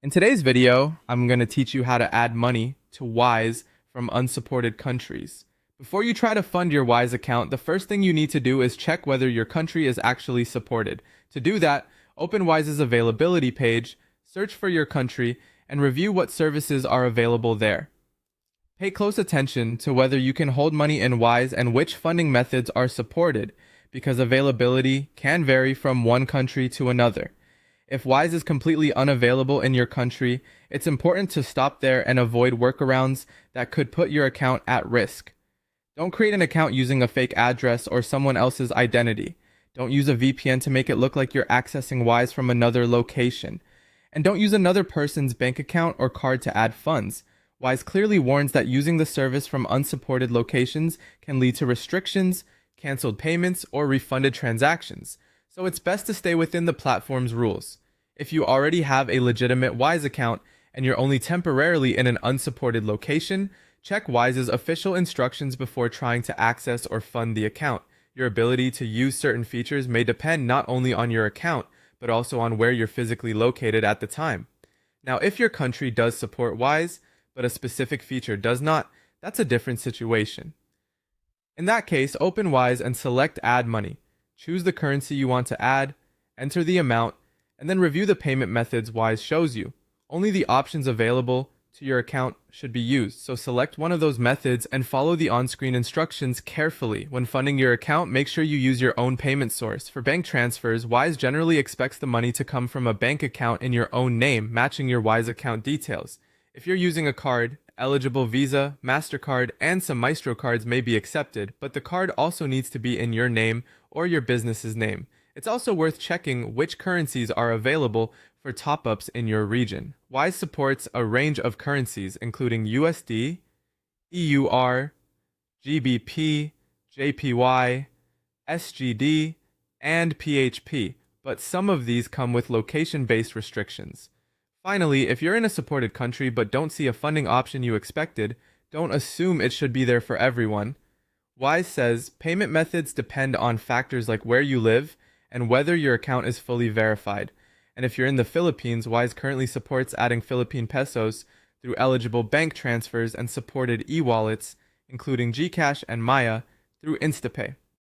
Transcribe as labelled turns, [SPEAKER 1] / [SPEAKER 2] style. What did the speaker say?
[SPEAKER 1] In today's video, I'm going to teach you how to add money to Wise from unsupported countries. Before you try to fund your Wise account, the first thing you need to do is check whether your country is actually supported. To do that, open Wise's availability page, search for your country, and review what services are available there. Pay close attention to whether you can hold money in Wise and which funding methods are supported, because availability can vary from one country to another. If Wise is completely unavailable in your country, it's important to stop there and avoid workarounds that could put your account at risk. Don't create an account using a fake address or someone else's identity. Don't use a VPN to make it look like you're accessing Wise from another location. And don't use another person's bank account or card to add funds. Wise clearly warns that using the service from unsupported locations can lead to restrictions, canceled payments, or refunded transactions. So it's best to stay within the platform's rules. If you already have a legitimate Wise account and you're only temporarily in an unsupported location, check Wise's official instructions before trying to access or fund the account. Your ability to use certain features may depend not only on your account, but also on where you're physically located at the time. Now, if your country does support Wise, but a specific feature does not, that's a different situation. In that case, open Wise and select Add Money. Choose the currency you want to add, enter the amount, and then review the payment methods Wise shows you. Only the options available to your account should be used, so select one of those methods and follow the on-screen instructions carefully. When funding your account, make sure you use your own payment source. For bank transfers, Wise generally expects the money to come from a bank account in your own name, matching your Wise account details. If you're using a card, eligible Visa, MasterCard, and some Maestro cards may be accepted, but the card also needs to be in your name or your business's name. It's also worth checking which currencies are available for top-ups in your region. Wise supports a range of currencies, including USD, EUR, GBP, JPY, SGD, and PHP, but some of these come with location-based restrictions. Finally, if you're in a supported country but don't see a funding option you expected, don't assume it should be there for everyone. Wise says payment methods depend on factors like where you live and whether your account is fully verified. And if you're in the Philippines, Wise currently supports adding Philippine pesos through eligible bank transfers and supported e-wallets, including GCash and Maya, through InstaPay.